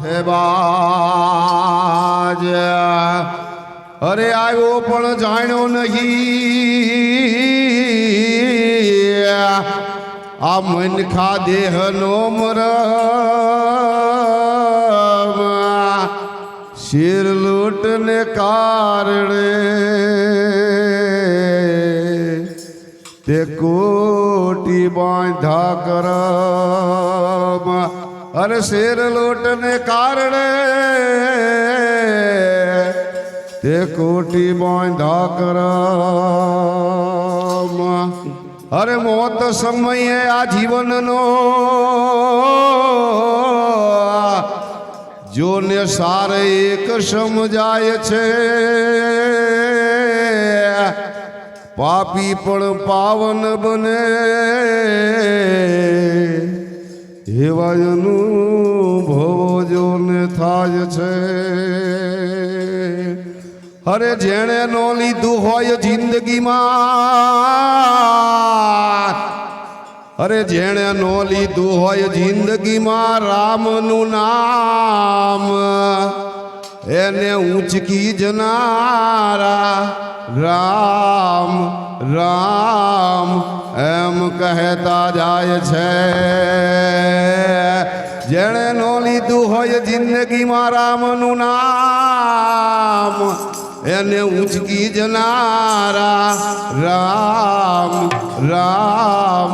માથે બાજ અરે આવ્યો પણ જાણ્યો નહીં આ મનખા દેહનો મરમ શેર લૂંટને કારણે તે કોટી બાંધા કરમ અરે શેર લૂંટને કારણે તે કોટી બાંધા કરમ અરે મોત સમયે આ જીવનનો જોને સારે એક સમજાય છે પાપી પણ પાવન બને એવા અનુભવો જોને થાય છે અરે જેણે નો લીધું હોય જિંદગીમાં અરે જેણે નો લીધું હોય જિંદગીમાં રામનું નામ એને ઊંચકી જનારા રામ રામ એમ કહેતા જાય છે જેણે નો લીધું હોય જિંદગીમાં રામનું નામ એને ઊંચકી જનારા રામ રામ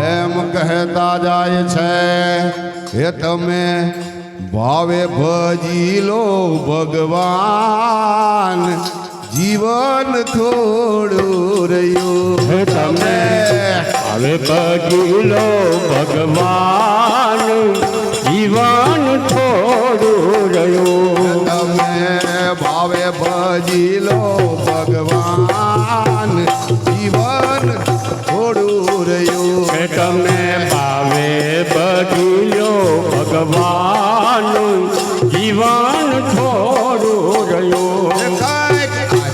એમ કહેતા જાય છે એ તમે ભાવે ભજી લો ભગવાન જીવન થોડું રહ્યું તમે ભાવે ભજી લો ભગવાન જીવન થોડું રહ્યું તમે ભાવે ભજી લો ભગવાન જીવન થોડું રહ્યું તમે ભાવે ભજી લો ભગવાન જીવન થોડું રહ્યું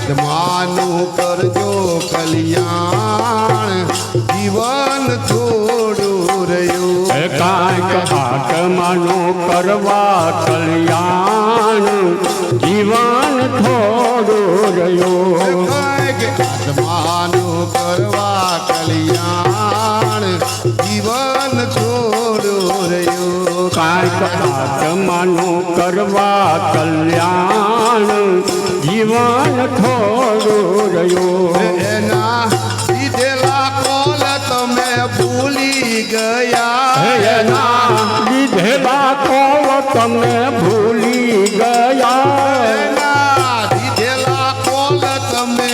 આત્માનું કરજો કલ્યાણ જીવન થોડું રહ્યું કાંઈક આત્માનું કરવા કલ્યાણ જીવન થોડું રહ્યું આત્માનું કરવા કલ્યાણ જીવન થોડું રહ્યું કાંઈક આત્માનું કરવા કલ્યાણ જીવન થોડું રહ્યું એના દીધેલા કોલ તમે ભૂલી ગયા એના દીધેલા કોલ તમે ભૂલી ગયા એના દીધેલા કોલ તમે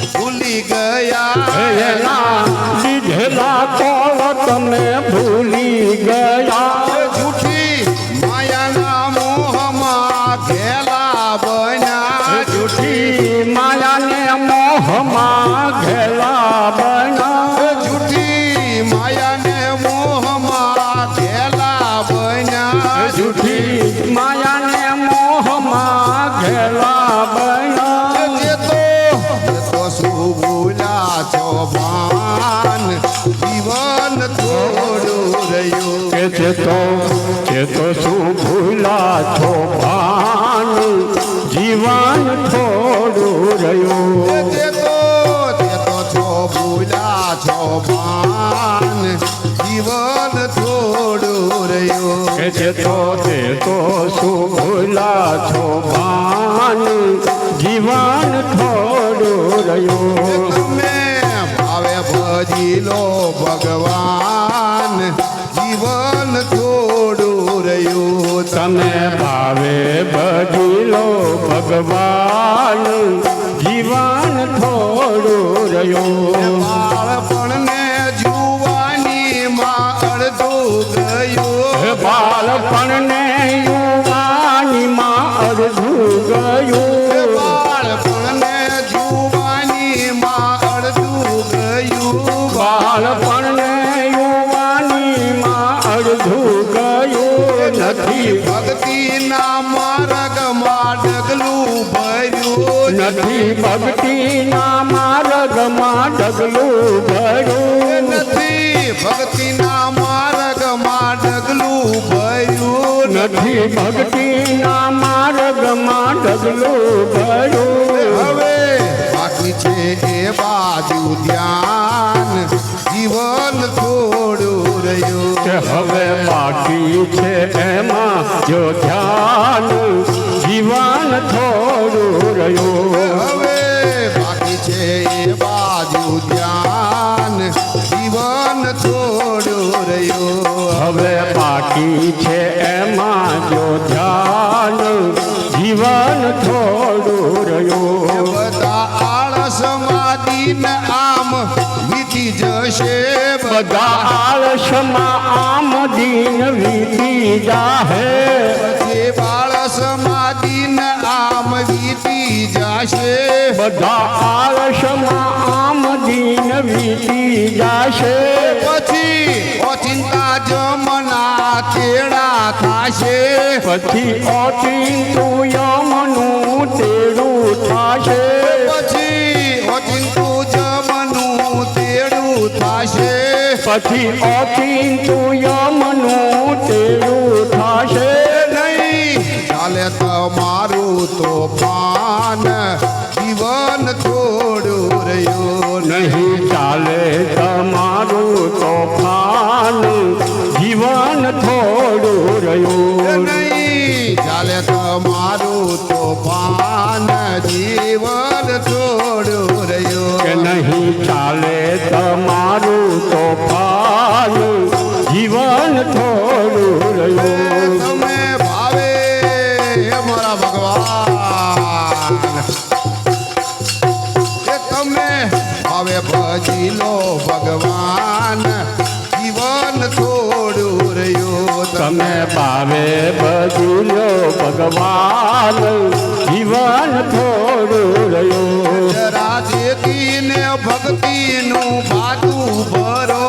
ભૂલી ગયા એના દીધેલા કોલ તમે ભૂલી ગયા જૂઠી માયાના મોહમાં ઘેલા બન્યા જૂઠી માયાને મોહમાં ઘેલા બન્યા જૂઠી માયાને મોહમાં ઘેલા બન્યા જૂઠી માયાને મોહમાં ઘેલા બન્યા જે તો શું ભૂલા છો ભાન જીવન થોડું રહ્યું કે તો શું ભૂલા છો ભાન જીવન થોડું રહ્યું તે તો છો ભૂલા છો ભાન જીવન થોડું રહ્યું કે તો શું ભૂલા છો ભાન જીવન થોડું રહ્યું તમે ભાવે ભજી લો ભગવાન જીવન થોડું રહ્યું તમે ભાવે ભજી લો ભગવાન જીવન થોડું રહ્યું બાળપણને જુવાનીમાં અડધું ગયું બાળપણને યુવાનીમાં અડધું ગયું બાળપણને જુવાનીમાં અડધું ગયું બાળપણને યુવાનીમાં અડધું ગયું નથી ભક્તિના માર્ગમાં ડગલું ભર્યું નથી ભક્તિના માર્ગમાં ડગલું ભર્યું નથી ભક્તિના માર્ગમાં ડગલું ભર્યું નથી ભક્તિના માર્ગમાં ડગલું ભર્યું હવે બાકી છે એ બાજુ ધ્યાન જીવન થોડું રહ્યું કે હવે બાકી છે એમાં જો ધ્યાન જીવન થોડું રહ્યું હવે બાકી છે એ બાજુ ધ્યાન જીવન થોડું રહ્યું હવે બાકી છે એમાં જો ધ્યાન જીવન થોડું રહ્યું બધા આળસમાં દિન આમ વીતી જશે બધા આળસમાં આમ દિન વીતી જાહે જે આળસમાં દિન આમ વીતી જશે બધા આળસમાં આમ દિન વીતી જાશે પછી ઓચિંતા જમના તેડા થાશે પછી ઓચિંતું યમનું તેડું થાશે પછી ઓચિંતું જમનું તેડું થાશે પછી ઓચિંતું યમનું તેડું થાશે નહીં ચાલે તમારું તોફાન જીવન થોડું રહ્યું નહીં ચાલે તમારું તોફાન જીવન થોડું રહ્યું નહીં ચાલે તમારું તોફાન જીવન થોડું કે રહ્યું નહીં ચાલે તમારું તોફાન જીવન થોડું રહ્યું તમે ભાવે મારા ભગવાન એ તમે હવે ભજી લો ભગવાન જીવન થોડું રહ્યું તમે પાવે બદલો ભગવાન જીવન થોડું રહ્યું જરા ચેતીને ભક્તિનું બાતું ભરો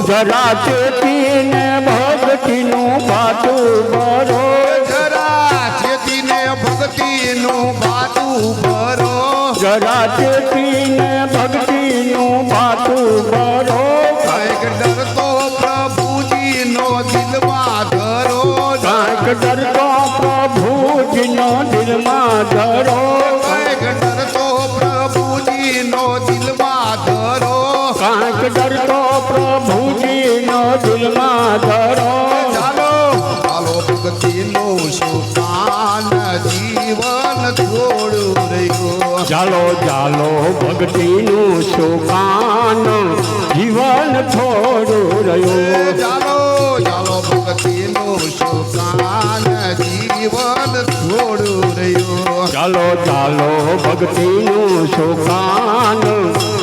જરા ચેતીને ભક્તિનું બાટું ભરો જરા ચેતીને ભક્તિનું બાતું ભરો જરા ચેતીને ભક્તિનું બાટું ભરો કંઈક ડરતો પ્રભુજીનો દિલમાં ધરો કાંઈક ડરતો પ્રભુજીનો દિલમાં ધરો કંઈક ડરતો પ્રભુજીનો દિલમાં ધરો કાંઈક ડરતો પ્રભુજીનો દિલમાં ધરો ચાલો ચાલો ભક્તિનું સુકાન જીવન થોડું રહ્યું ચાલો ચાલો ભક્તિનું સુકાન જીવન થોડું રહ્યું ચાલો ચાલો ભક્તિનું સુકાન જીવન થોડું રહ્યું ચાલો ચાલો ભક્તિનું સુકાન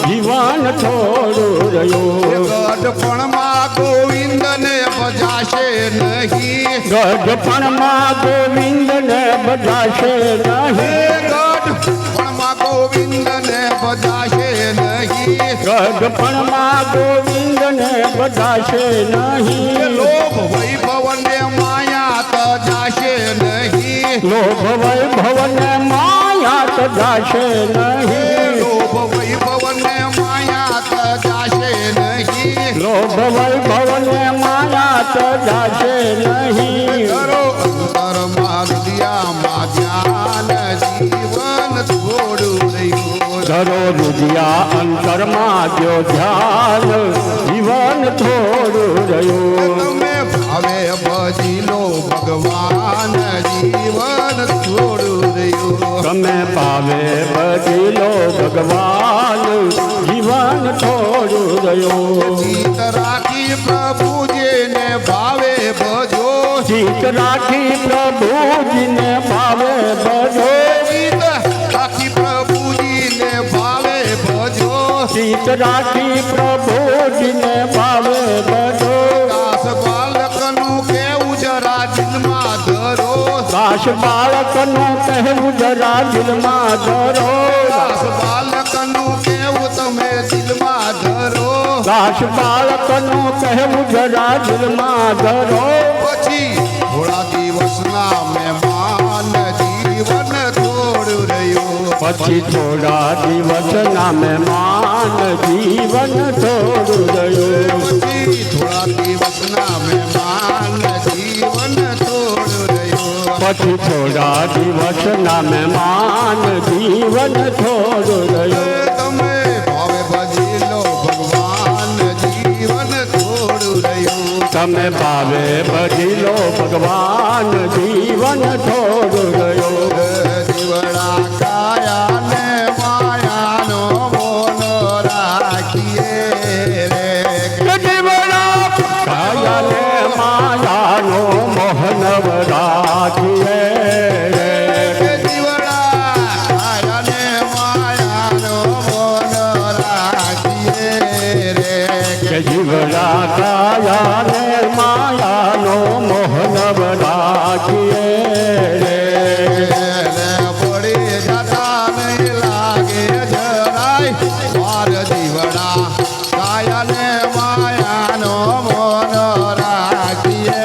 જીવન થોડું રહ્યું ગઢપણમાં ગોવિંદને ભજાશે નહીં ગઢપણમાં ગોવિંદને બજાશે નહીં ગઢપણમાં ગોવિંદને ભજાશે નહીં ગઢપણમાં ગોવિંદને બજાશે નહીં લોભ વૈભવને માયા તજાશે નહીં લોભ વૈભવને માયા તજાશે નહીં લોભ વૈભવને માયા તજાશે નહીં લોભ વૈભવને માયા તજાશે નહીં કરો અંતરમાં હૃદયમાં ધ્યાન જીવન થોડું રહ્યું ધરો રુદિયા અંતરમાં જો ધ્યાન જીવન થોડું રહ્યું તમે ભાવે ભજી લો ભગવાન જીવન થોડું રહ્યું તમે પાવે બદલો ભગવાન જીવન થોડું રહ્યું જીત રાખી પ્રભુજીને ભાવે ભજો જીત રાખી પ્રભુજીને પાવે ભજો જીત રાખી પ્રભુજીને ભાવે ભજો જીત રાખી પ્રભુજીને પાવે ભજો દાસ બાલકનું કેવું જરા દિલમાં ધરો દાસ બાળકનું કહેવું જરા દિલમાં ધરો દાસ બાલકનું કેવું તમે દિલમાં ધરો દાસ બાળકનું કહેવું જરા દિલમાં ધરો પછી થોડા દિવસના મહેમાન જીવન થોડું રહ્યું પછી થોડા દિવસના મહેમાન જીવન થોડું રહ્યું પછી થોડા દિવસના મહેમાન જીવન થોડું રહ્યું પછી થોડા દિવસના મહેમાન જીવન થોડું રહ્યું તમે ભાવે ભજી લો ભગવાન જીવન થોડું રહ્યું તમે ભાવે ભજી લો ભગવાન જીવન થોડું રહ્યું જીવડા કાયા ને માયાનો મોનો રાખીએ રે જીવડા કાયાને માયાનો મોહનવ રાખીએ રે જીવડા કાયા ને માયાનો મોનો રાખીએ રે કે જીવડા કાયાને માયાનો મોહનવ રાખીએ રે પડી જતા નહીં લાગે જરાય વાર જીવડા કાયા ને માયાનો મોનો રાખીએ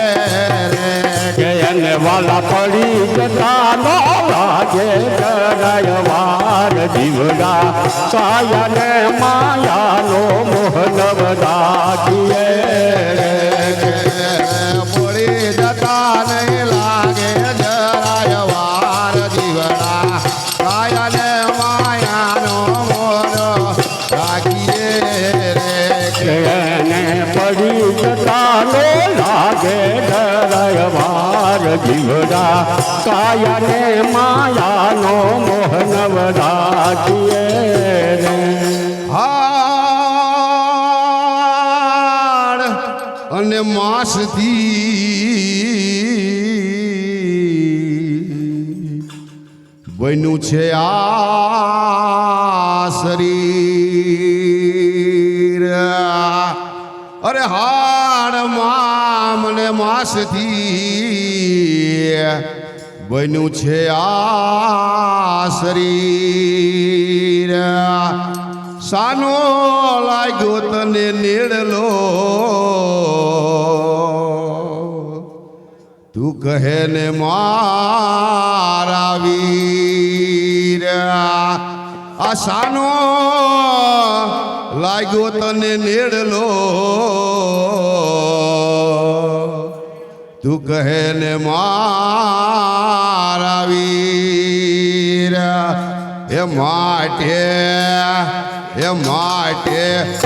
રે કે એને વાલા પડી જતા નો લાગે જરાય વાર જીવડા કાયાને માયાનો મોહનવ રાખીએ રે પડી જતા નહીં લાગે જરાય વાર જીવડા કાયા ને માયાનો મોનો રાખીએ રે કે એને પડી જતા નો લાગે જરાય વાર જીવડા કાયાને માયાનો મોહનવ રાખીએ રે હાડ અને માસથી બન્યું છે આ શરીર અરે હાડ મામ ને માસથી બન્યું છે આ શરીર સાનો લાગ્યો તને નેડલો તું કહે ને મારા વીર આ સાનો લાગ્યો તને નેડલો તું કહે ને મારા વીર એ માટે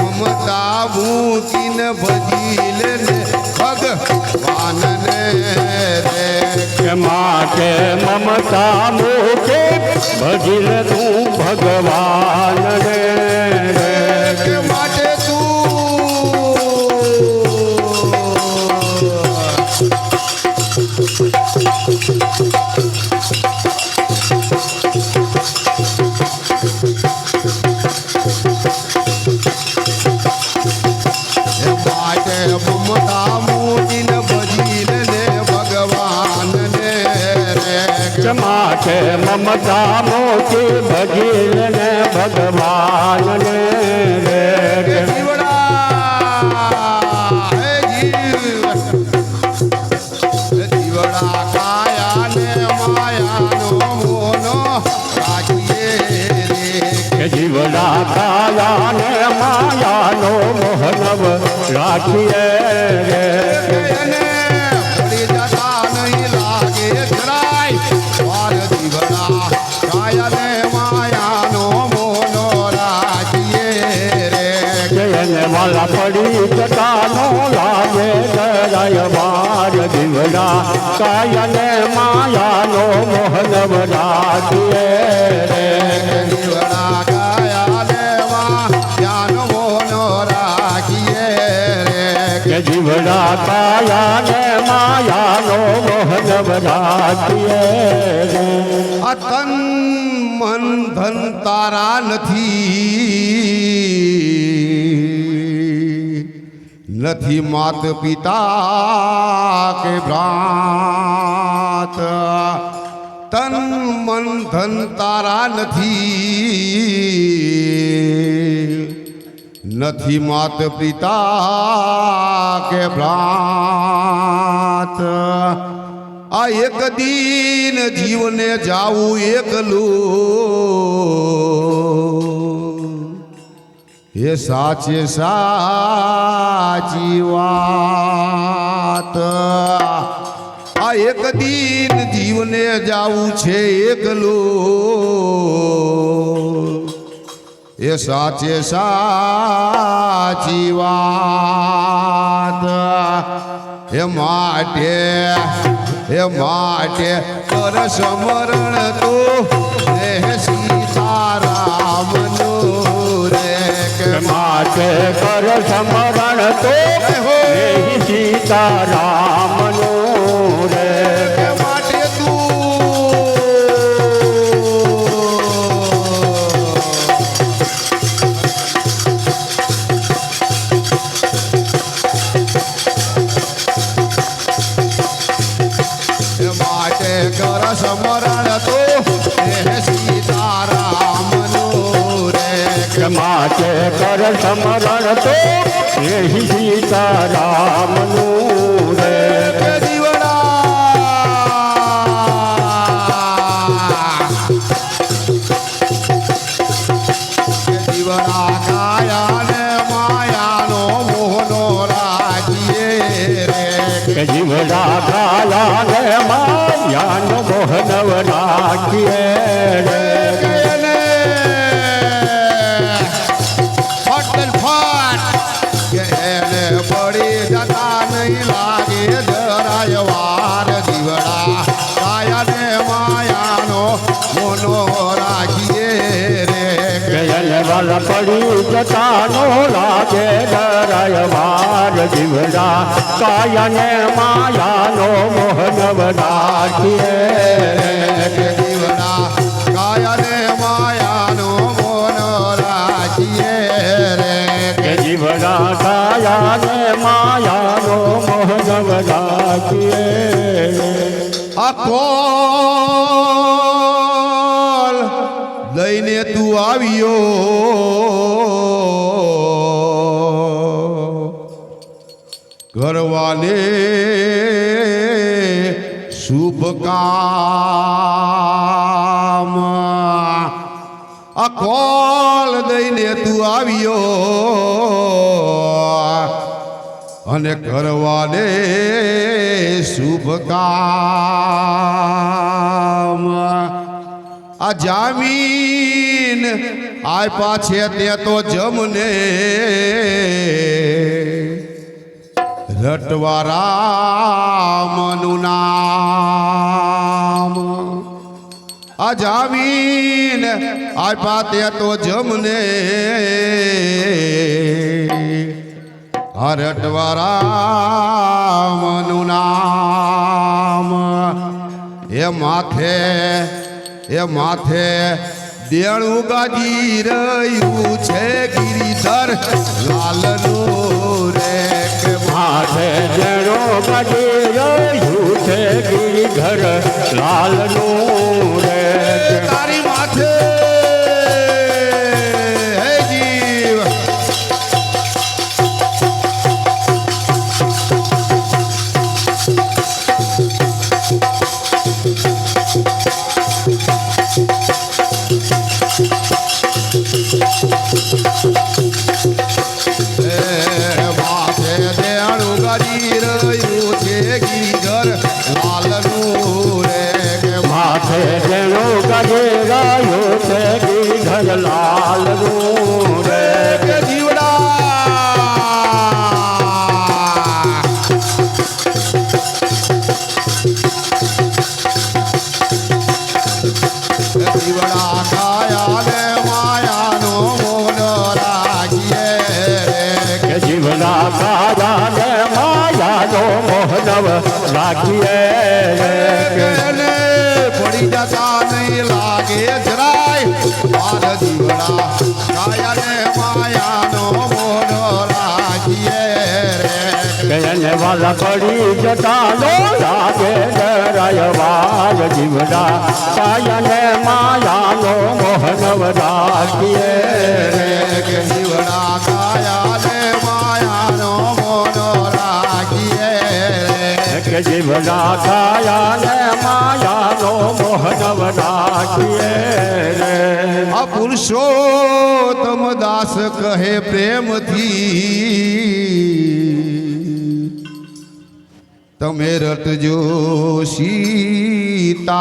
મમતા મૂકીને ભજી લે ને ભગવાનને રે કે માટે મમતા મૂકે ભજીલ તું ભગવાનને રે કે માટે મમતા મૂકીને ભજી લે ને ભગવાનને રે માટે મમતા મૂકે ભજીલ ને ભગવાનને રે જીવડા હે જીવડા કાયા ને માયાનો મોનો રાખીએ રે કે જીવડા કાયાને માયાનો મોહનવ રાખીએ રે એને પડી જતા નહીં લાગે જરાય વાર જીવડા કાયા ને માયાનો મોનો રાખીએ રે કે એને વાલા પડી જતા નો લાગે જરાય વાર જીવડા કાયાને માયાનો મોહનવ રાખીએ રે જીવડા કાયા ને માયાનો મોનો રાખીએ રે કે જીવડા કાયાને માયાનો મોહનવ રાખીએ રે આ તન મન ધન તારા નથી માત પિતા કે ભ્રાત તન મન ધન તારા નથી માત પિતા કે ભ્રાત આ એક દિન જીવને જાવું એકલું એ સાચે સાચી વાત આ એક દિન જીવને જાવું છે એકલું એ સાચે સાચી વાત એ માટે કર સમરણ તો સીતારામનું રે કે માટે કર સમરણ તો સીતારામનું રે કે માટે કર સમરણ તો સીતારામનું રે કે માટે કર સમરણ તો સીતારામનું રે કે જીવડા કાયા ને માયાનો મોહનો રાખીએ રે કે જીવડા કાયા ને માયાનો મોહનવ રાખીએ રે પડી જતા નહીં લાગે જરાય વાર જીવડા કાયા ને માયાનો મોનો રાખીએ રે વાલા પડી જતાનો લાગે જરાય વાર જીવડા કાયા ને માયાનો મોહનવ રાખીએ રે જીવડા કાયા ને માયાનો મોનો રાખીએ રે જીવડા કાયા ને માયાનો મોહનવ રાખીએ આ કોલ લઈને તું આવ્યો કરવાને શુભ કામ આ કોલ દઈને તું આવ્યો અને કરવાને શુભ કામ આ જામીન આપ્યા છે તે તો જમને રટવા રામનું નામ આ જામીન આપ્યા તે તો જમને રટવા રામનું નામ એ માથે દેણું ગાજી રહ્યું છે ગિરિધર લાલનું રે કે માથે જણો ગાજી રહ્યું છે ગિરિધર લાલનું રે તારી માથે હે જીવ માથે દેણું ગાજી રહ્યું છે ગિરિધર લાલનું રે કે માથે જણો ગાજી રહ્યું છે ગિરિધર લાલનું રે કે જીવડા જીવડા કાયા ને માયાનો મોન રાખીએ કે જીવના કાયા ને માયાનો મોહનવ રાખીએ એને પડી જતા નહીં લાગે જરાય માર જીવડા કાયા ને માયાનો મોન રાખીએ એને વાલા પડી જતા લાગે જરાય વાર જીવડા કાયા ને માયાનો મોહનવ રાખીએ કે જીવડા કાયા ને માયાનો મોન રાખીએ કે જીવડા કાયા ને માયાનો મોહનવ રાખીએ રે આ પુરુષોત્તમ દાસ કહે પ્રેમથી તમે રટજો સીતારામ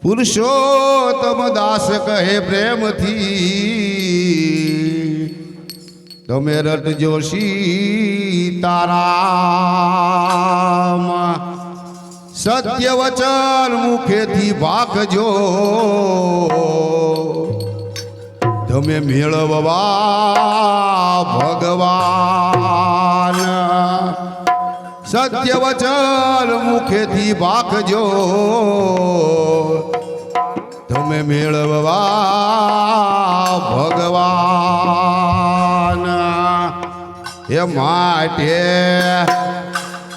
પુરુષોત્તમ દાસ કહે પ્રેમથી તમે રટજો સીતારામ સત્ય વચન મુખેથી ભાગજો તમે મેળવવા ભગવાન સત્ય વચન મુખેથી ભાગજો તમે મેળવવા ભગવાન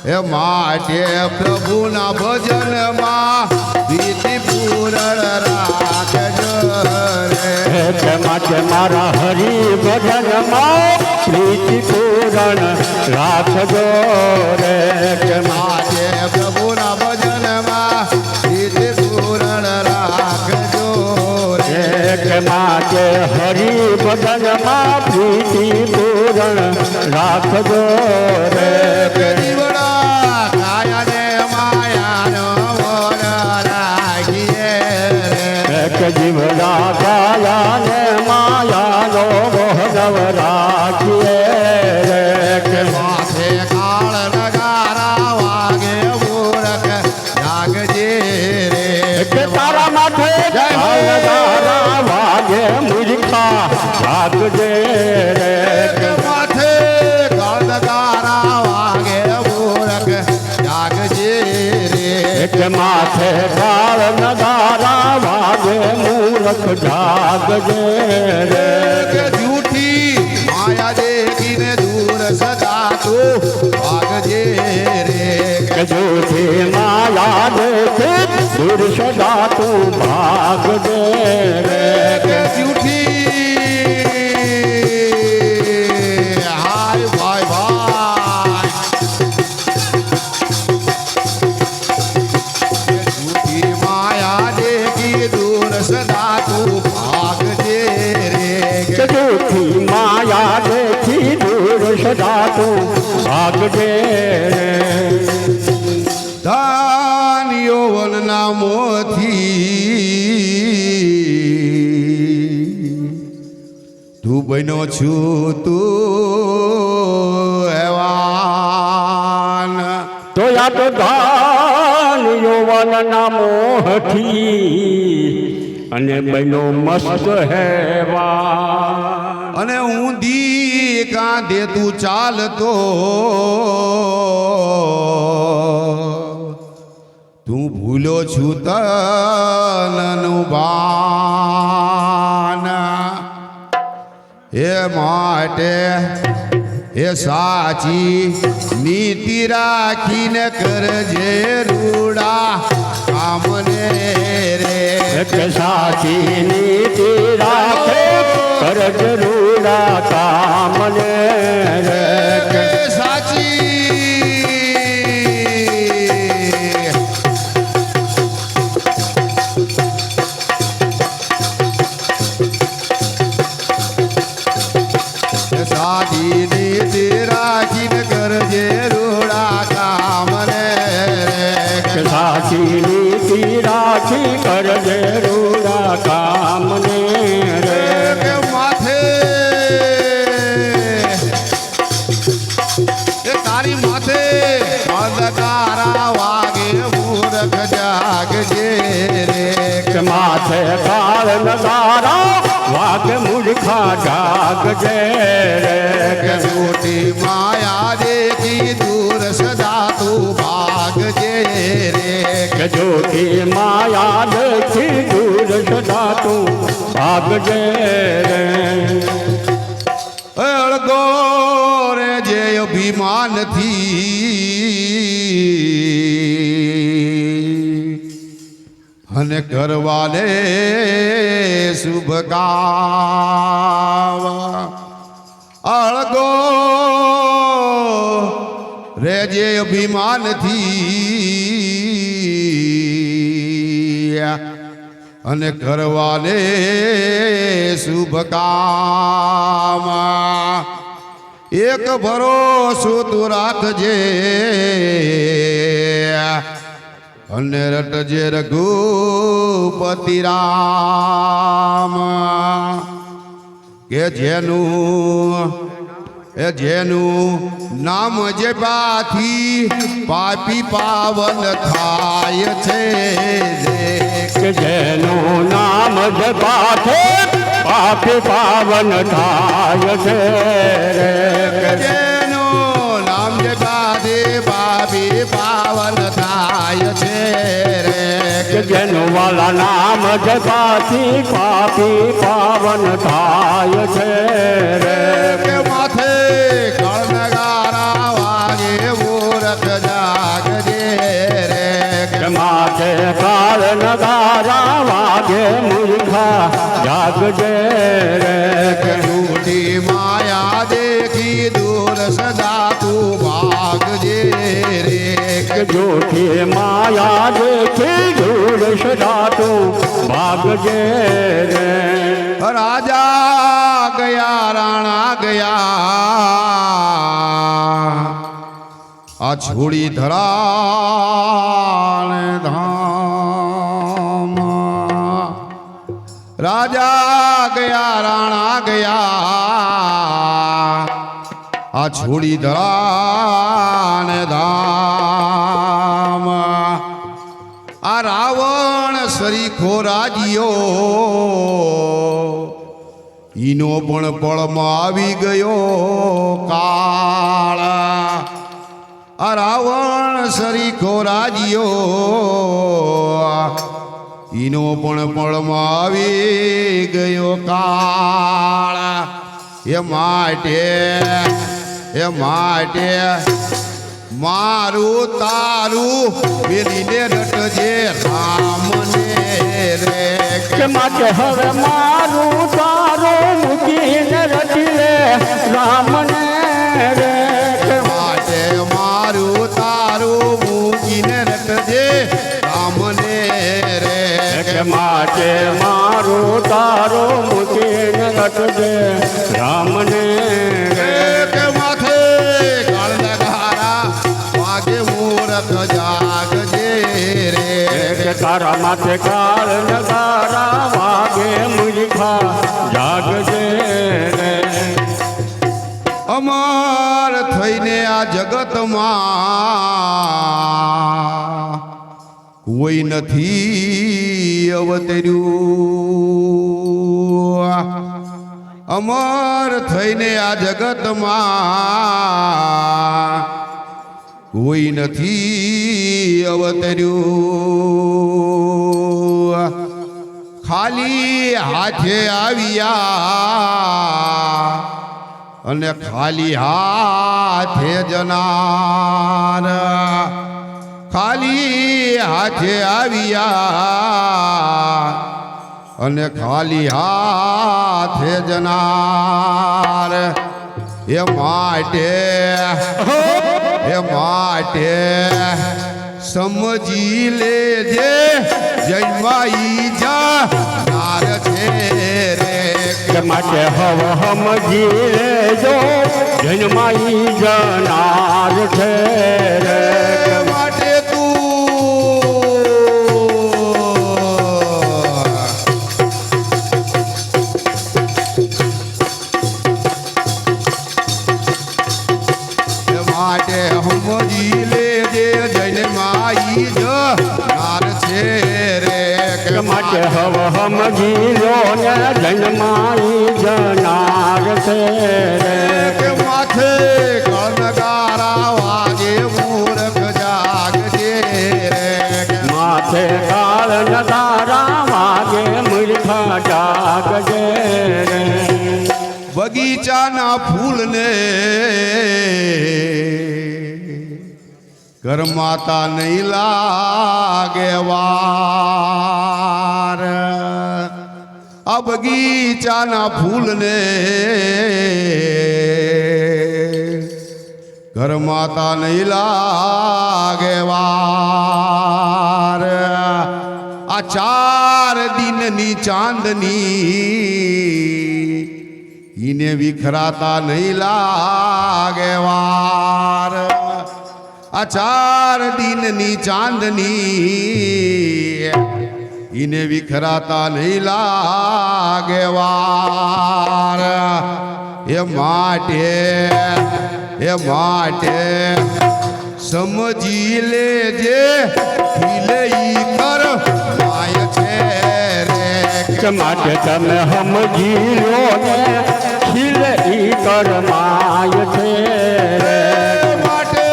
એ માટે પ્રભુના ભજનમાં પ્રીતિ પૂરણ રાખજો રે માટે મારા હરિ ભજનમાં પ્રીતિ પૂરણ રાખજો રે માટે પ્રભુના ભજનમાં પ્રીતિ પૂરણ રાખજો રે માટે હરિ ભજનમાં પ્રીતિ પૂરણ રાખજો રે દીવડા કાયા ને માયાનો મોહ રાખીએ રે જીવડા કાયા ને માયાનો મોહનવ રાખીએ રે માથે કાળ નગારા વાગે મૂરખ જાગજે રે કે તારા માથે તારા વાગે મૂર્ખા જાગજે રે માથે કાળ નગારા વાગે મૂરખ જાગજે રે કે માથે કાળ નગારા વાગે મૂરખ જાગજે રે કે જૂઠી માયા દેખીને દૂર સદા તું ભાગજે રે કે જૂઠી માયા દેખે દૂર સદા તું ભાગજે રે કે જૂઠી હાય ભાઈ ભાઈ જૂઠી માયા દેખી દૂર સદા તું ભાગજે રે કે જૂઠી માયા દેખી દૂર સદા તું ભાગજે રે ધન યૌવનના મોહથી તું બન્યો છું તું હેવાન તો યા તો દાન યૌવનના મોહથી અને બનો મસ્ત હેવા અને ઊંધી કાંધે તું ચાલતો તું ભૂલો છું તનનું ભાન એ માટે એ સાચી નીતિ રાખીને કરજે રૂડા કામને રે કે સાચી નીતિ રાખે કર જરૂરા કામને રે કે સાચી સાચી નીતિ રાખીને કરજે રૂડા કામને રે કે સાચી નીતિ રાખી કર જરૂરા કામને રે કે માથે એ તારી માથે અંધકારા વાગે મૂરખ જાગજે રે કે માથે કાળ નગારા વાગ મૂર્ખા જાગજે રે કે મોટી માયા દેખી દૂર સદા તું ભાગજે રે કે જોખી માયા દેખી દૂર સદા તું ભાગજે રે અળગો રે જે અભિમાનથી અને કરવાને શુભ કામ અળગો રેજે અભિમાનથી અને કરવાને શુભ કામ એક ભરોસો તું રાખજે અને રટજે રઘુપતિ રામ કે જેનું નામ જપ્યાથી પાપી પાવન થાય છે કે જેનું નામ જપાથે પાપી પાવન થાય છે કે જેનું નામ જપ્યાથી પાપી પાવન થાય છે કે જેનું વાલા નામ જપાથી પાપી પાવન થાય છે કે માથે કળનગારા વાગે મૂરખ જાગજે રે કે માથે કાળ નગારા વાગે મૂર્ખા જાગજે રે કે જૂઠી માયા દેખી દૂર સદા તું ભાગજે રે કે જૂઠી માયા દેખી દૂર સદા તું ભાગજે રે રાજા ગયા રાણા ગયા આ છોડી ધરાને ધામ રાજા ગયા રાણા ગયા આ છોડી ધરાને ધામ આ રાવણ સરીખો રાજીયો ઈનો પણ પળમાં આવી ગયો કાળ આ રાવણ સરીખો રાજીયો ઈનો પણ પળમાં આવી ગયો કાળ એ માટે મારું તારું મેલીને રટજે રામને રે કે માટે હવે મારું તારું મૂકીને રટી લે રામને રે કે માટે મારું તારું મૂકીને રટજે રામને રે કે માટે મારું તારું મૂકીને રટજે રામને રે કે માથે કાળનગારા વાગે મૂરખ જાગજે રે કે તારા માથે કાળ નગારા વાગે મૂર્ખા જાગજે રે અમર થઈને આ જગતમાં કોઈ નથી અવતર્યું અમર થઈને આ જગતમાં કોઈ નથી અવતર્યું ખાલી હાથે આવ્યા અને ખાલી હાથે જનાર ખાલી હાથે આવ્યા અને ખાલી હાથે જનાર એ માટે સમજી લેજે જન્માઈ જાનાર છે રે કે માટે હવે સમજી લેજો જન્માઈ જનાર છે રે કે માટે માટે સમજી લેજે જન્માઈ જનાર છે રે કે માટે હવે સમજી લો ને જન્માઈ જનાર છે રે કે માથે કળનગારા વાગે મૂરખ જાગજે રે માથે કાળ નગારા વાગે મૂર્ખા જાગજે રે બગીચાના ફૂલને કરમાતા નહીં લાગે વાર આ બગીચાના ફૂલને ઘર માતા નહીં લાગે વાર આ 4 દિનની ચાંદની ઈને વિખરાતા નહીં લાગે વાર આ 4 દિનની ચાંદની ઈને વિખરાતા નહીં લાગે વાર એ માટે સમજી લેજે ખીલે ઈ કર માય છે રે માટે તમે સમજી લો ને ખીલે ઈ કરમાય છે રે માટે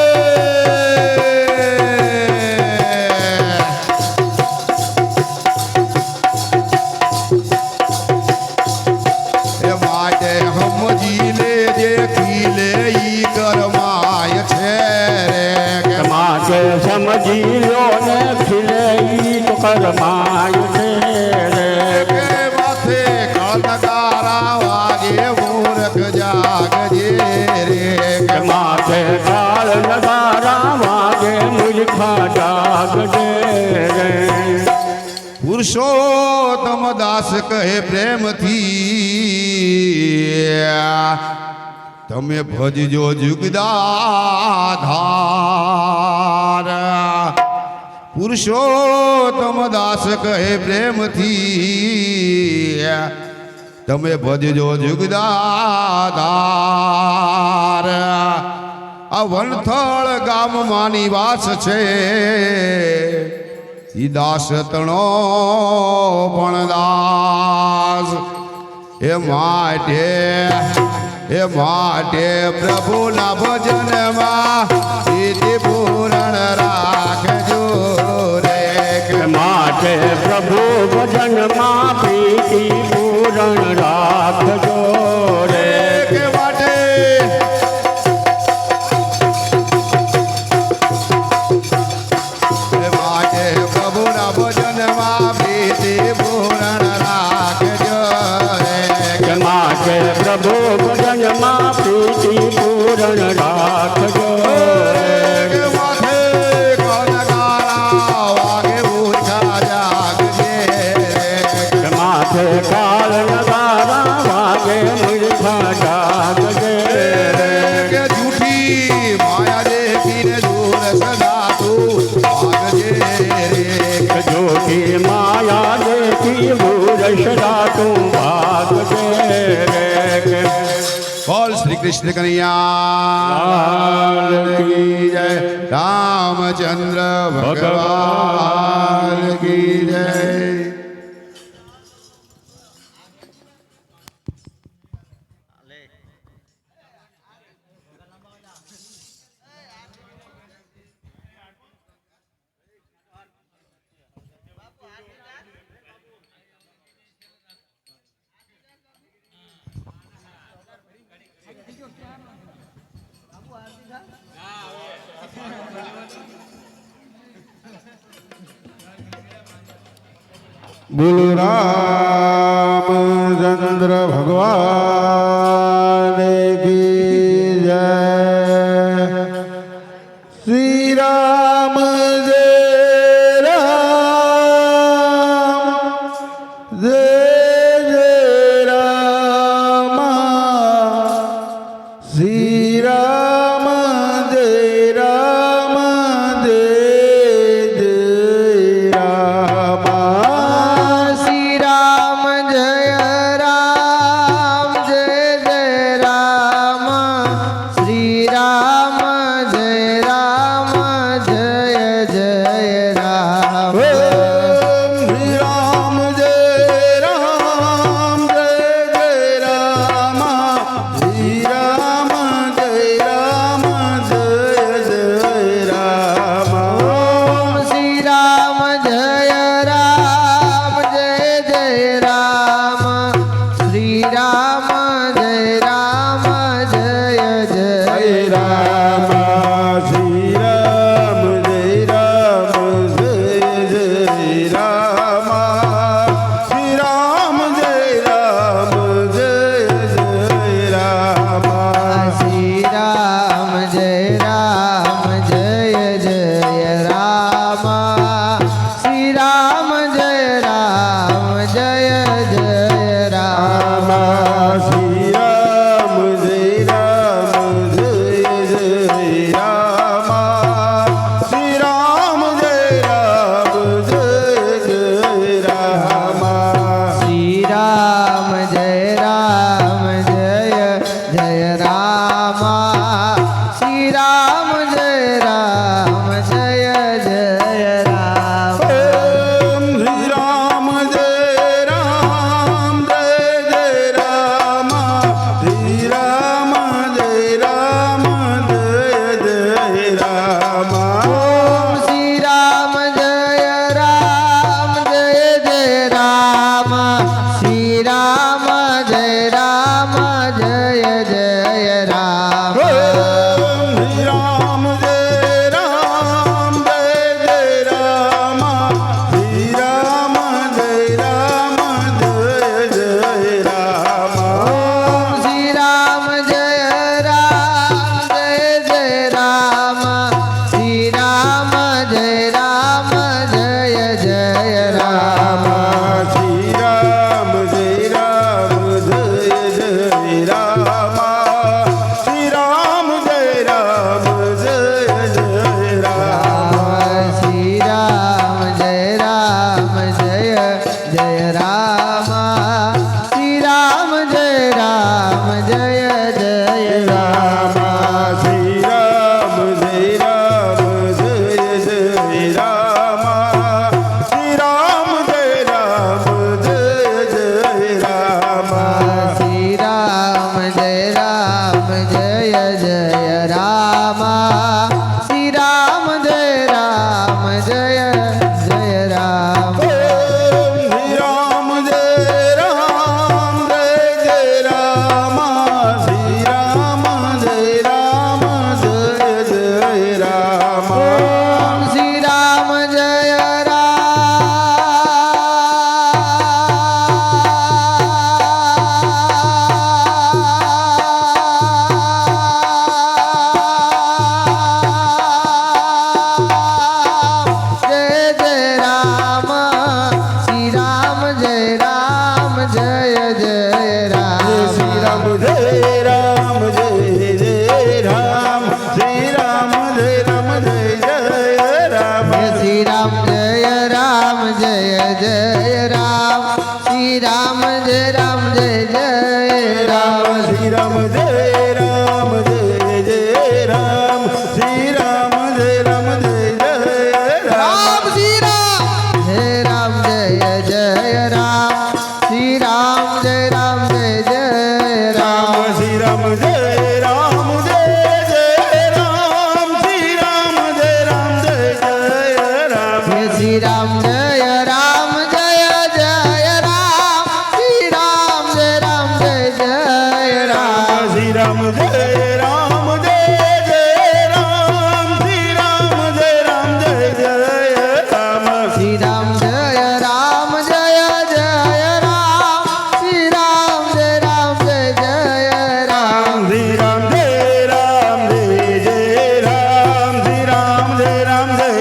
એ માટે સમજી લેજે ખીલે ઈ કર માય છે રે માટે સમજી લો ને ખીલે ઈ કરમાય છે રે કે માથે કળનકારા વાગે મૂર્ખ જાગજે રે માથે કાળ નગારા વાગે મૂર્ખા જાગજે રે પુરુષોત્તમ દાસ કહે પ્રેમથી તમે ભજજો જુગદાધાર પુરુષોત્તમ દાસ કહે પ્રેમથી તમે ભજજો જુગદાધાર આ વનથળ ગામમાંની વાસ છે ઈ દાસ તણો પણ દાસ એ માટે પ્રભુના ભજનમાં સિદ્ધિ પૂરણ રાખજો રે માટે પ્રભુ ભજનમાં પ્રીતિ પૂરણ રાખજો રે કે માટે પ્રભુના ભજનમાં પ્રીતિ પૂરણ રાખજો રે માટે પ્રભુ ભજનમાં પ્રીતિ પૂરણ રાખજો કે માથે કનકારા વાગે મૂર્ખા જાગજે રે માથે કાળ નગારા વાગે મૂર્ખા જાગજે કે જૂઠી માયા દેખીને દૂર સદા તું ભાગજે રે જોખી માયા દેખી મૂરસરા તું ભાગજે રે બોલ શ્રી કૃષ્ણ કનૈયા કી જય રામચંદ્ર ભગવાન કી જય બોલો રામચંદ્ર ભગવાન કી જય શ્રી રામ જય રામ જય જય રામ શ્રી રામ જય રામ જય જય રામ શ્રી રામ જય રામ જય જય રામ શ્રી રામ જય રામ જય જય રામ શ્રી રામ જય રામ જય જય રામ શ્રી રામ જય રામ જય જય રામ શ્રી રામ જય રામ જય જય રામ શ્રી રામ જય રામ જય જય જય રામ શ્રી રામ જય રામ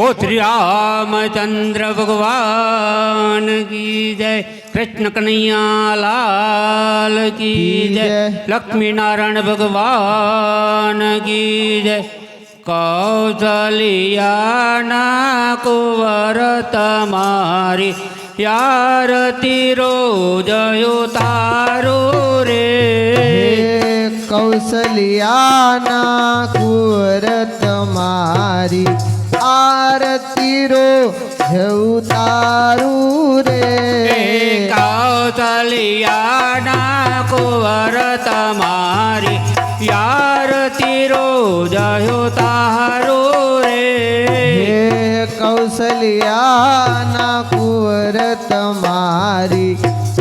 श्री रामचंद्र भगवान की जय, कृष्ण कन्हैया लाल की जय, लक्ष्मी नारायण भगवान की जय। कौशल्या ना कुंवर तमारी यारती रोज उतारो रे। कौशल्याना कुंवर तमारी आरती रोज उतारू रे। कौशल्याना कुंवर तमारी यारती रोज उतारो रे। कौशल्याना कुंवर तमारी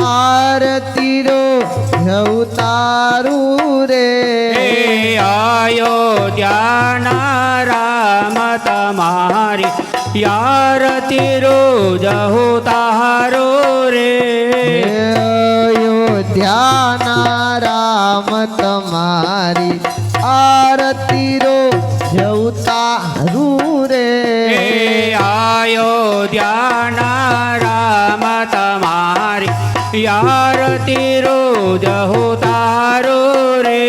आरती रोज उतारू रे। अयोध्याना राम तमारी यारती रोज उतारो रे। अयोध्याना राम तमारी आरती रोज उतारू रे। अयोध्याना राम तमारी यारती रोज उतारो रे।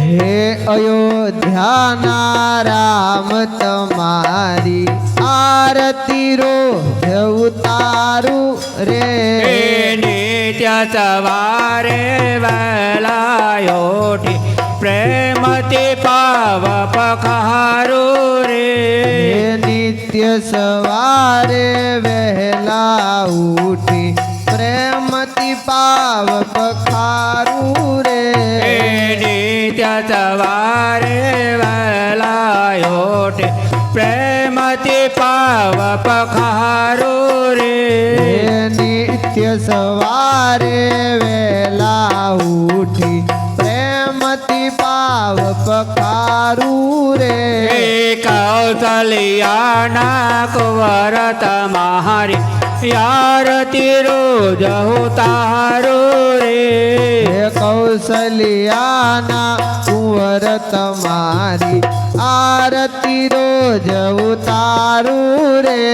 हे अयोध्याना राम तमारी आरती रोज उतारू रे। नित्य सवारे वेलायोठी प्रेमति पाव पखारो रे। नित्य सवारे वहला उठी प्रेमति पाव पखारू रे। नित्य सवारे वेलायोठी प्रेमति पाव पखारो रे। नित्य सवारे वेला उठी प्रेमति पाव पखारू रे। कौशल्याना कुंवर तमारी यारती रोज उतारो रे। कौशल्याना कुंवर तमारी आरती रोज उतारू रे।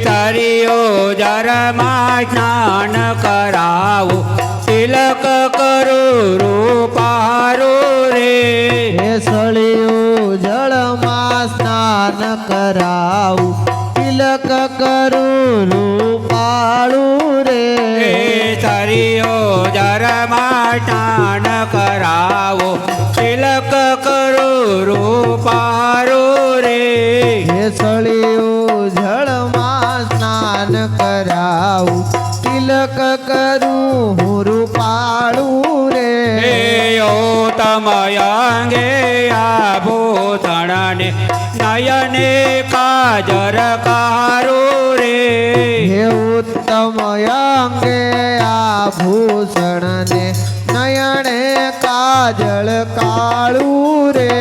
तरियो जरमा स्नान कराવો तिलक करो रूपारो रे। सळियो जळमा स्नान कराऊ तिलक करू रूपाळू रे। तरियो जरमा स्नान कराવો तिलक करो रूपारो रे। सळियो जळमा स्नान कराऊ तिलक करू रूपाळू रे। तमयांगे आभूषणे नयने काजर कारो रे। हे उत्तम अंगे आभूषण ने नयने काजल काळू रे।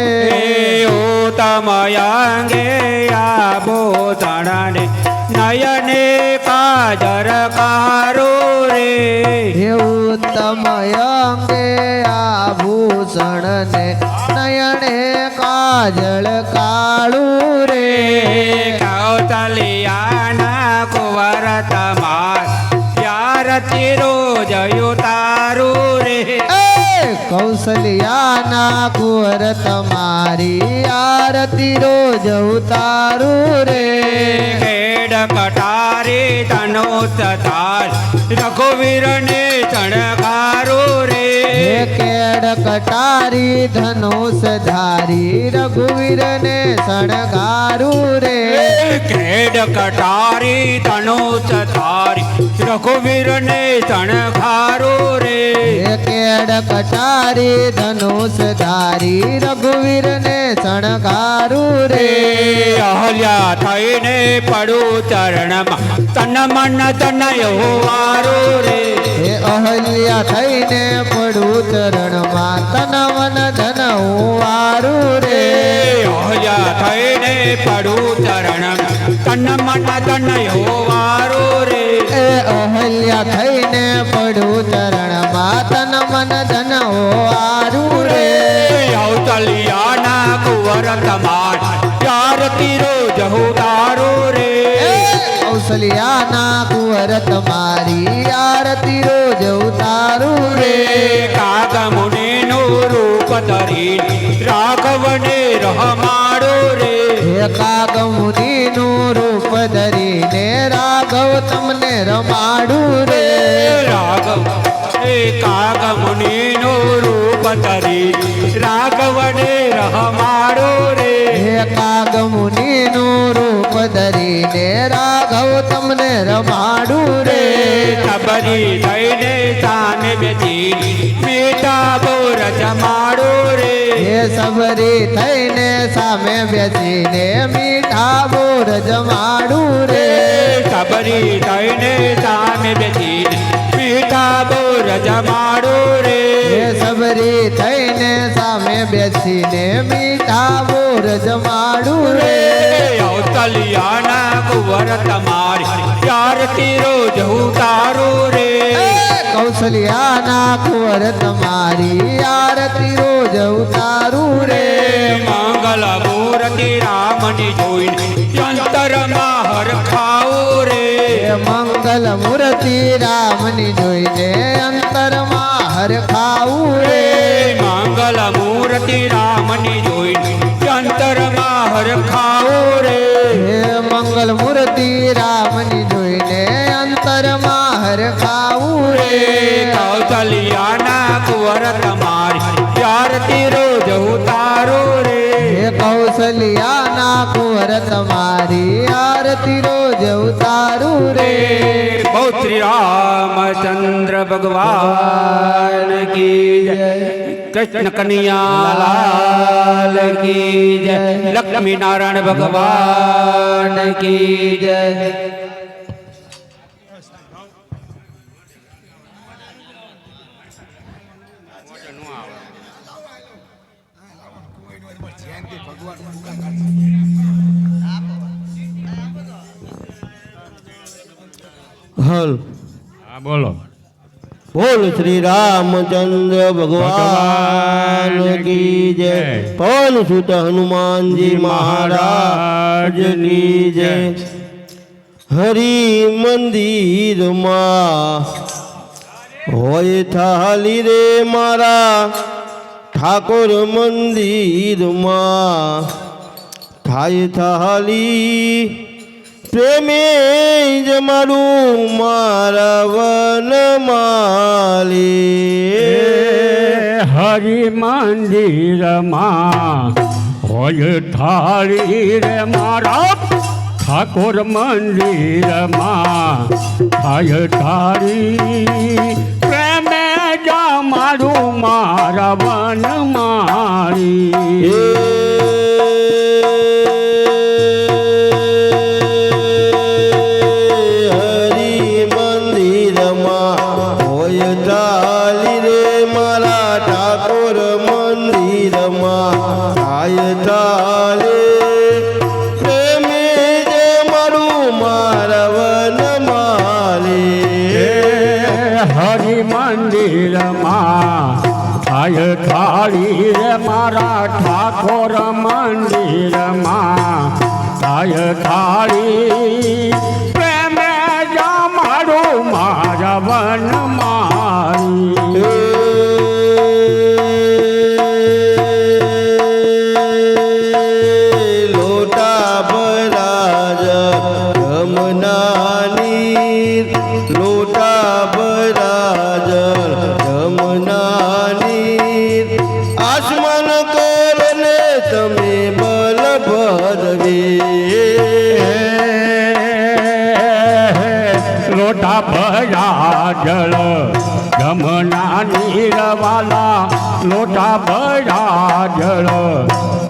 तमयांगे आभूषणे नयने काजर कारो रे। हे उत्तम अंगे आभूषण ने नयने काजल काळू रे। कौशल्याना कुंवर तमारी यारती रोज उतारो रे। कौशल्याना कुंवर तमारी आरती रोज उतारू रे। खेड कटारी धनुष धार रघुवीर ने चणकारो रे। केड़ कटारी धनुष धारी रघुवीर ने शणगारू रे। खेड कटारी धनुष धारी रघुवीर ने चणकारो रे। केड़ कटारी धनुष धारी रघुवीर ने शणगारू रे। अहल्या थईने पड़ू चरण तन मन तन वारो रे। अहल्या थईने पड़ू चरण तन मन धन वारू रे। अहल्या थईने पड़ू चरण तन मन तन वारो रे। अहल्या थईने पड़ू चरण तन मन धन वारू रे। कौशल्याना कुंवर तमारी यारती रोज उतारो રૂપ ધરી રાઘવને રહમાડો રે કાગ મુનિનું રૂપ ધરીને રાઘવ તમને રમાડું રે રાઘવ કાગ મુનિનો રૂપ ધરી રાઘવને રહમાડો રે કાગ મુનિનું રૂપ ધરીને રાઘવ તમને રમાડું રે ખબરી થઈને સાને બેઠી મીઠા બોર જમાડો રે સબરી થઈને સામે બેસીને મીઠા બોર જમાડું રે ખબરી થઈને સામે બેઠી મીઠા બોર જમાડો રે સબરી થઈને સામે બેસીને મીઠા બોર જમાડું રે કલિયાના કુંવર તમારી ત્યારથી રોજ ઉતારું રે કૌશલ્યાના કુંવર તમારી આરતી રોજ ઉતારું રે મંગલ મૂર્તિ રામની જોઈને અંતરમાં હરખાવું રે મંગલ મૂર્તિ રામની જોઈને અંતરમાં હરખાવું રે મંગલ મૂર્તિ રામની જોઈને અંતરમાં હરખાવું રે મંગલ મૂર્તિ રામની જોઈને અંતરમાં હરખાવું રે કૌશલ્યાના કુંવર તમારી ત્યારથી રોજ ઉતારો રે કૌશલ્યાના કુંવર તમારી આરતી રોજ ઉતારું રે બહુ શ્રી રામચંદ્ર ભગવાન કી જય કૃષ્ણ કનૈયા લાલ કી જય લક્ષ્મી નારાયણ ભગવાન કી જય હલ હા બોલો બોલ શ્રી રામચંદ્ર ભગવાન કી જય પવન સુત હનુમાનજી મહારાજ કી જય હરિ મંદિરમાં હોય થાલી રે મારા ઠાકોર મંદિરમાં થાય થાલી પ્રેમે જમાડું મારા વનમાલી હરિ મંદિરમાં હોય થાળી રે મારા ઠાકોર મંદિરમાં થાય થાળી પ્રેમે જમાડું મારા વનમાળી થાય થાળી રે મારા ઠાકોર મંદિરમાં થાય થાળી પ્રેમે જમાડું મારા વનમાળી લોટા ભરાજ રમનાની લોટા ભરાજ રમનાની આસમાન કરને તમે બલ ભરવી લોટા ભર્યા જળ જમના નીરવાલા લોટા ભર્યા જળ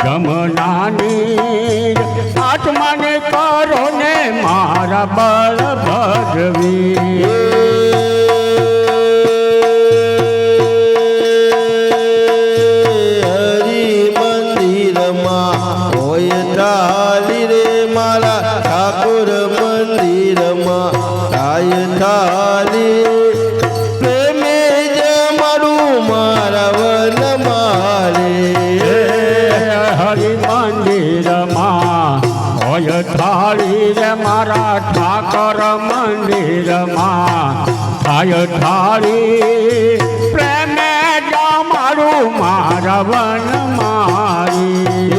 જમના નીર આત્માને કરો ને મારા બળ ભજવી થાળી રે મારા ઠાકોર મંદિરમાં થાય થાળી પ્રેમે જમાડું મારા વન મારી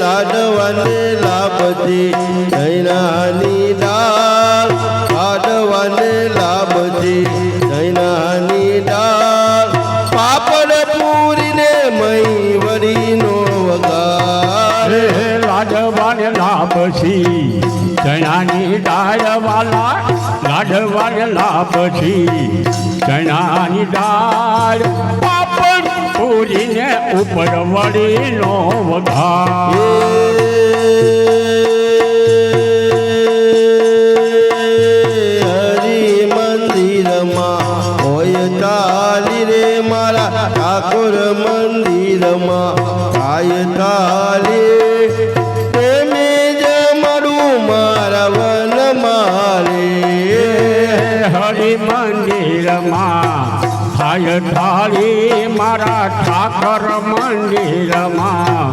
લાડવાને લાભથી દૈનાની દાળ લાડવાને લાભથી દૈનાની દાળ પાપડ પૂરીને મહી વરીનો વગાર રે લાડવાને લાભથી ચણાની દાળવાલા લાડવાને લાભથી ચણાની દાળ પાપડ પૂરીને ઉપર વળીનો વઘાર હરી મંદિરમાં હોય તાલી રે મારા ઠાકોર મંદિરમાં આય તાલી પ્રેમે જમડું મારા વન મારે હરિ મંદિરમાં થાય થાળી મારા ઠાકર મંદિરમાં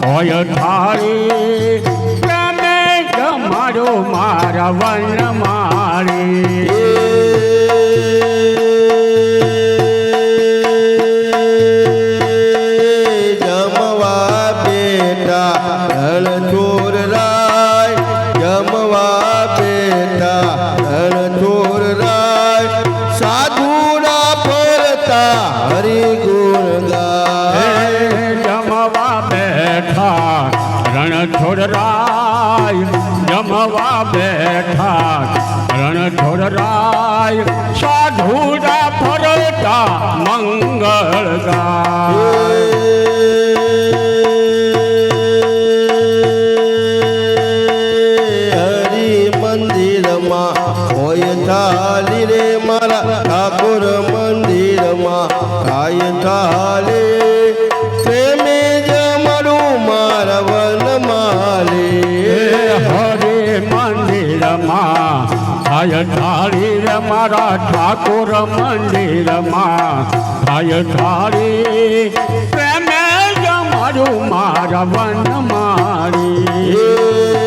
હોય થાળી પ્રેમે જમાડો મારા વન મારી જમવા બેટા રણછોડ રાય જમવા બેટા રણછોડ રાય સાધુડા ફરતા હરિગુણ ગાય જમવા બેઠા રણછોડ રાય જમવા બેઠા રણછોડ રાય સાધુડા ફરતા મંગળ ગાય હરિ મંદિરમાં હોય થાલી રે મારા ઠાકોર મંદિરમાં થાય થાલી પ્રેમે જમડું મારા વન માલે હરે મંદિરમાં થાય થાળી રે મારા ઠાકોર મંદિરમાં થાય થાળી પ્રેમે જમાડું મારા વન મારી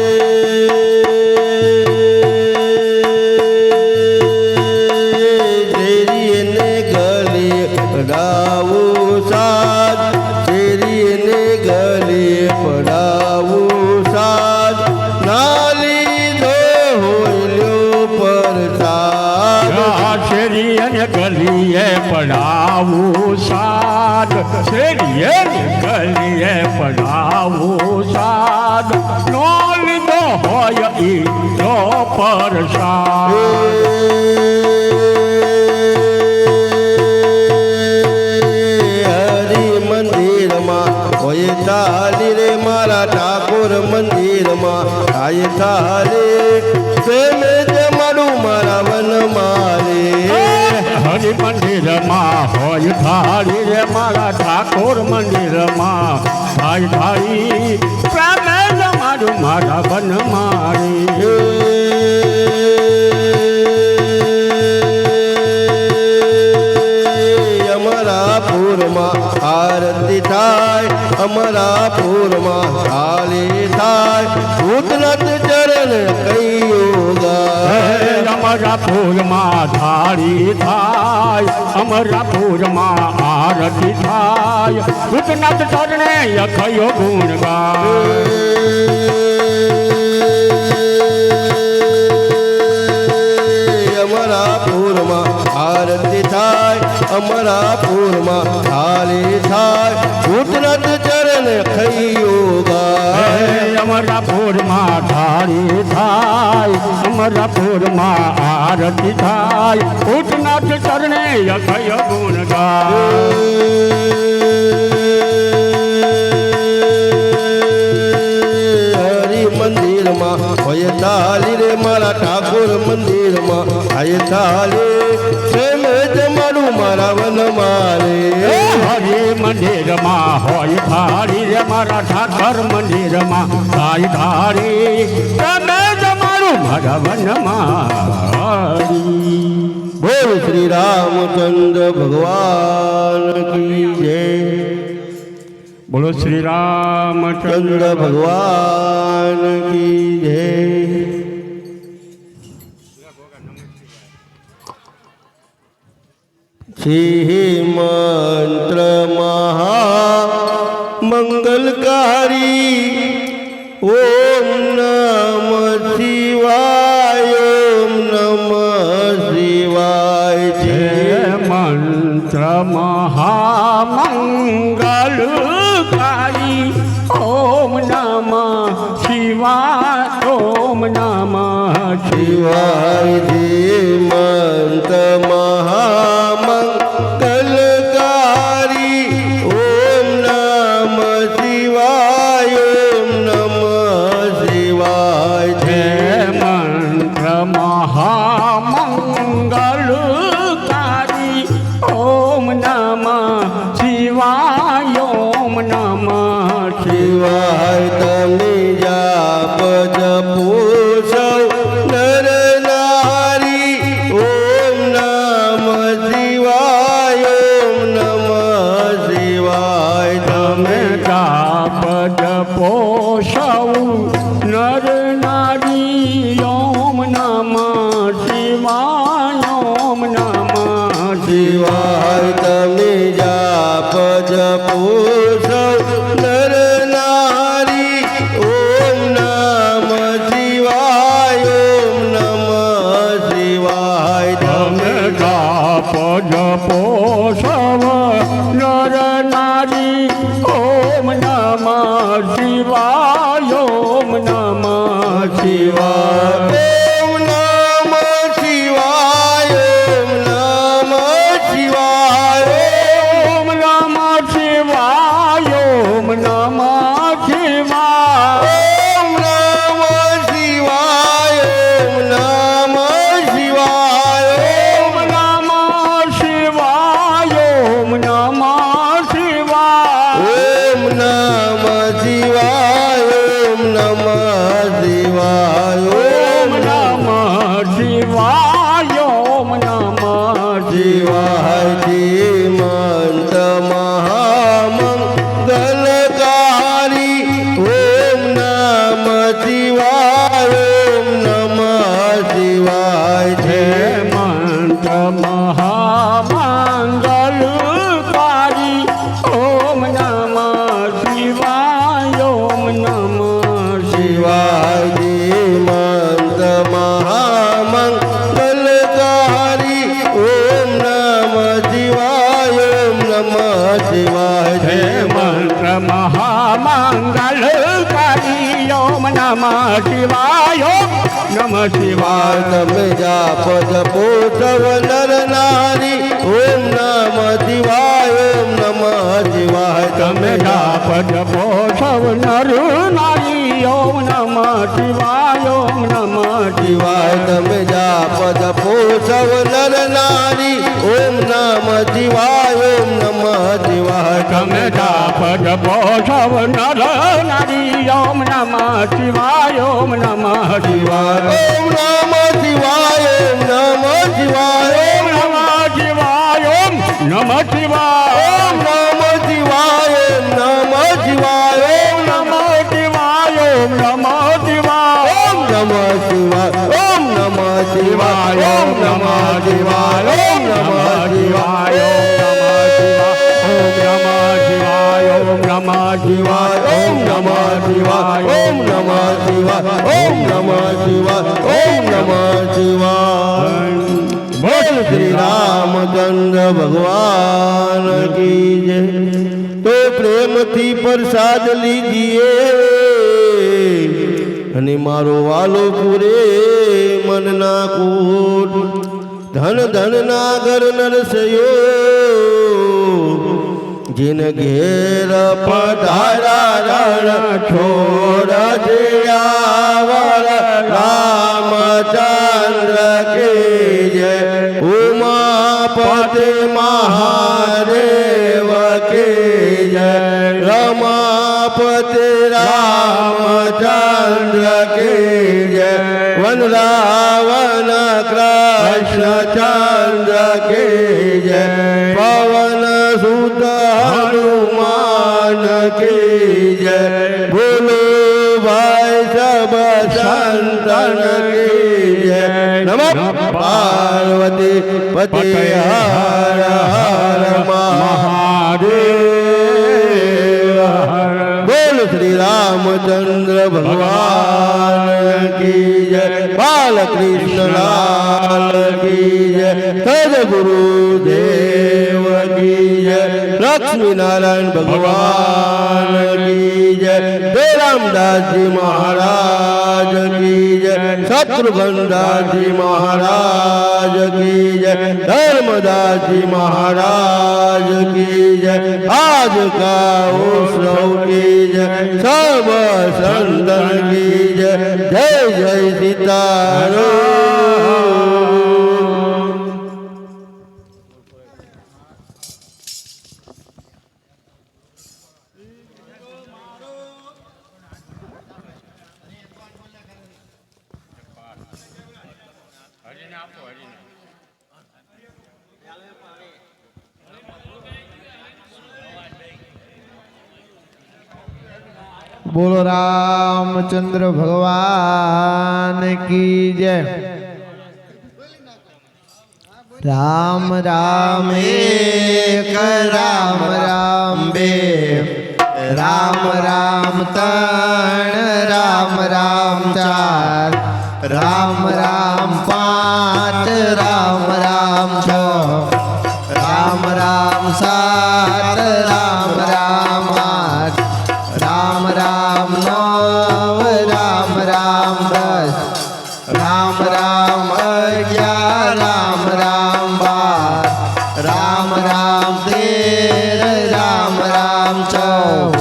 શેરીને ગલે પડાવું સાદ શેરીને ગલે પડાવું સાદ નાલી દો હોલ્યો પરસાદ શેરી અને ગલીએ પડાવું સાદ શેરીએ ગલીએ પડાવું સાદ નો લીધો હોય ઈ નો પરસાદ હરિ મંદિરમાં હોય તાલી રે મારા ઠાકોર મંદિરમાં થાય તાલી પ્રેમે જમાડું મારા વન મારે હરિ મંદિરમાં હોય થાળી રે મારા ઠાકોર મંદિરમાં થાય થાળી પ્રેમે જમાડું મારા વન મારી અમરાપુરમાં આરતી થાય અમરાપુરમાં થાળી થાય ભૂતનાથ ચરણ કૈયો ગાય અમરાપુરમાં થાળી થાય અમરાપુરમાં આરતી થાય ભૂતનાથ ચરણે યખયો ગુણ અમરાપુરમાં આરતી થાય અમરાપુરમાં થાળી થાય ભૂતનાથ ચરણ કૈયો ગાય અમરાપુરમાં થાળી થાય અમરાપુરમાં આરતી થાય ભૂતનાથ ચરણે યખય ગુણ હરિ મંદિરમાં હોય તાલી રે મારા ઠાકોર મંદિરમાં આય તાલી પ્રેમ જમાડું મારા વન મારે હરિ મંદિરમાં હોય થાળી રે મારા ઠાકર મંદિરમાં થાય થાળી તમે જમાડું મારા વનમાં બોલ શ્રી રામચંદ્ર ભગવાન કી જય બોલો શ્રી રામચંદ્ર ચંદ્ર ભગવાન કી જય સિંહ મંત્ર મહામંગલકારી ઓમ નમ શિવાય ઓમ નમ શિવાય હે મંત્ર મહામંગલકારી ઓમ નમઃ શિવાય ઓમ નમઃ શિવાય મંત્ર મહામંગલકારી ઓમ નમ શિવાય ઓમ નમ શિવાય તમે જાપ જપો સૌ નર નારી ઓમ નમ શિવાય ઓમ નમ શિવાય તમે જાપ જપો સૌ નર નારી ઓમ નમ શિવાય ઓમ નમ શિવાય તમે જાપ જપો સૌ નર નારી ઓમ નમ શિવાય ઓમ નમ શિવાય તમે જાપ જપો સવ નર નારી ઓમ નમ શિવાય ઓમ નમ શિવાય ઓમ નમ શિવાય ઓમ નમ શિવાય ઓમ નમ શિવાય ઓમ નમ શિવાય ઓમ નમ શિવાય ઓમ નમ શિવાય ઓમ નમ શિવાય ઓમ નમ શિવાય ઓમ નમ શિવાય ઓમ નમ શિવાય ઓમ નમ શિવાય ઓમ નમ શિવાય ધીમંત મહામંગલકારી ઓમ નમ શિવાય ઓમ નમ શિવાય હે મંત્ર મહામંગલકારી ઓમ નમ શિવાય ઓમ નમ શિવાય ધીમંત મહામંગલકારી ઓમ નમ શિવાય ઓમ નમ શિવાય હે મંત્ર મહામંગલકારી ઓમ નમ શિવાય ઓમ નમ શિવાય તમે જાપ જપો સવ નર નારી ઓમ નમ શિવાય ઓમ નમ શિવાય તમે જાપ જપો સૌ નર નારી ઓમ નમ શિવાય ઓમ નમ શિવાય તમે જાપ જપો સવ નર નારી ઓમ નમ શિવાય ઓમ નમ શિવાય તમે જાપ જપો સૌ નર નારી ઓમ નમ શિવાય ઓમ નમ શિવાય ઓમ નમ શિવાય ઓમ નમ શિવાય ઓમ નમ શિવાય ઓમ નમ શિવાય ઓમ નમ શિવાય ઓમ નમ શિવાય ઓમ નમ શિવાય ઓમ નમ શિવાય ઓમ નમ શિવાય ઓમ નમ શિવાય ઓમ નમ શિવાય ઓમ નમ શિવાય ઓમ નમ શિવાય ઓમ નમ શિવાય ઓમ નમ શિવાય ઓમ નમ શિવાય ઓમ નમ શિવાય બોલ શ્રી રામચંદ્ર ભગવાન કી જય તો પ્રેમથી પ્રસાદ લીજીએ અને મારો વાલો પૂરે મનના કોટ ધન ધન ના ઘર નરસયો जिन घेर पधारा रण छोड़ जियावर रामचंद्र के जय उमापति महादेव के जय रमापति रामचंद्र के जय वन रावण कृष्ण चंद्र के जय पवन सुत हनुमान की जय बोलो भाई सब संतन की जय नमः પાર્વતી પતિ હર હર મહાદેવ બોલ શ્રી રામચંદ્ર ભગવાન કી જય બાલકૃષ્ણ લાલ કી જય સદગુરુ દેવ કી જય લક્ષ્મી નારાયણ ભગવાન કી જય જય રામદાસજી મહારાજ કી જય શત્રુઘ્નદાસજી મહારાજ કી જય ધર્મદાસજી મહારાજ કી જય આજ કા ઉત્સવ કી જય સર્વ સંતન કી જય જય જય સીતારામ બોલો રામચંદ્ર ભગવાન કી જય રામ રામ એક રામ રામ બે રામ રામ ત્રણ રામ રામ ચાર રામ રામ પાંચ રામ રામ છ રામ રામ સાત રામ રામ આઠ રામ રામ નવ રામ રામ દસ રામ રામ અગિયાર રામ રામ બાર રામ રામ તેર રામ રામ ચૌદ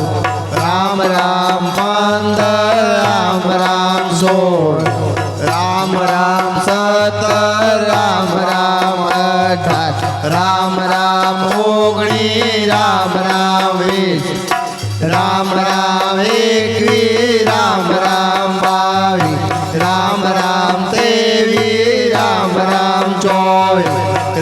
રામ રામ પંદર રામ રામ સોળ રામ રામ સત્તર રામ રામ અઢાર રામ રામ ઓગણીસ રામ રામ વીસ રામ રામ એકવીસ રામ રામ બાવીસ રામ રામ ત્રેવીસ રામ રામ ચોવીસ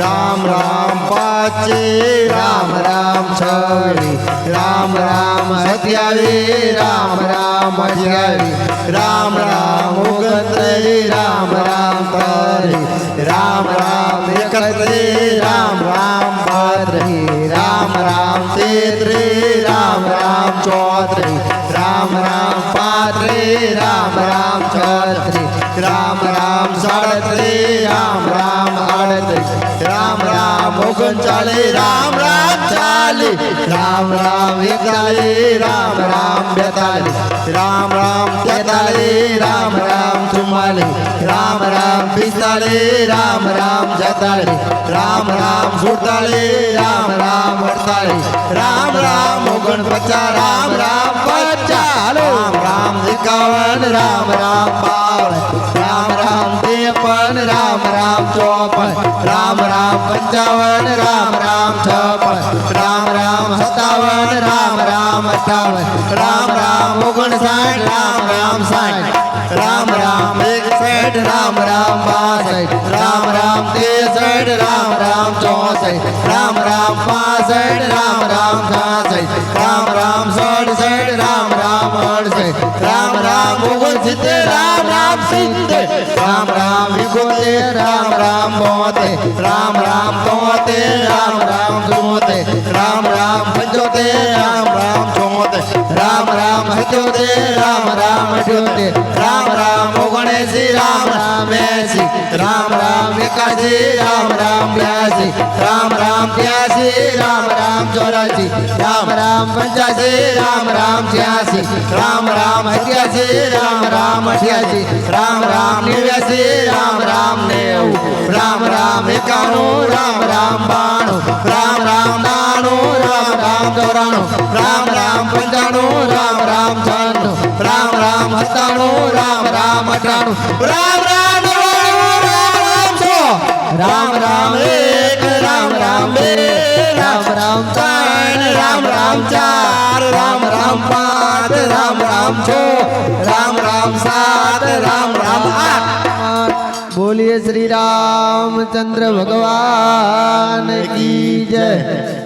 રામ રામ પચીસ રામ રામ છવ્વીસ રામ રામ સત્યાવીસ રામ રામ અઠ્યાવીસ રામ રામ ઓગણત્રીસ રામ રામ ત્રીસ રામ રામ એકત્રીસ રામ રામ બત્રીસ રામ રામ તેત્રીસ રામ રામ ચોત્રીસ રામ રામ પાંત્રીસ રામ રામ છત્રીસ રામ રામ સાડત્રીસ રામ રામ આડત્રીસ રામ રામ ઓગણચાલીસ રામ રામ ચાલીસ રામ રામ એકતાલીસ રામ રામ બેતાલીસ રામ રામ તેતાલીસ રામ રામ ચુમ્માલીસ રામ રામ પિસ્તાલીસ રામ રામ છેતાલીસ રામ રામ સુડતાલીસ રામ રામ અડતાલીસ રામ રામ ઓગણપચાસ રામ રામ પચાસ રામ રામ એકાવન રામ રામ બાવન રામ રામ ત્રેપન રામ રામ ચોપન રામ રામ પંચાવન રામ રામ છપ્પન રામ રામ સત્તાવન રામ રામ અઠાવન રામ રામ ઓગણસાઠ રામ રામ સાઠ રામ રામ એકસઠ રામ રામ બાસઠ રામ રામ ત્રેસઠ રામ રામ ચોસઠ રામ રામ પાસઠ રામ રામ છાસઠ રામ રામ સડસઠ રામ રામ અડસઠ રામ રામ ઓગણસિત્તેર રામ રામ સિત્તેર રામ રામ એકોતેર રામ રામ બોતેર રામ રામ તોતેર રામ રામ ચુમ્મોતેર રામ રામ પંચોતેર રામ રામ ચોતેર રામ રામ સત્યોતેર રામ રામ અઠ્યોતેર રામ રામ ઓગણએંસી રામ રામ એંસી રામ રામ એકાસી રામ રામ બ્યાસી રામ રામ ત્યાસી રામ રામ ચોરાસી રામ રામ પંચાસી રામ રામ છ્યાસી રામ રામ સત્યાસી રામ રામ અઠ્યાસી રામ રામ નેવ્યાસી રામ રામ નેવું રામ રામ એકાણું રામ રામ બાણું રામ રામ નાણું રામ રામ ચોરાણું રામ રામ પંચાણું રામ રામ છન્નું રામ રામ સત્તાણું રામ રામ અઠાણું રામ રામ નવ્વાણું રામ રામ સો રામ રામ એક રામ રામ બે રામ રામ ત્રણ રામ રામ ચાર રામ રામ પાંચ રામ રામ છ રામ રામ સાત રામ રામ આઠ बोलिए श्री रामचंद्र भगवान की जय।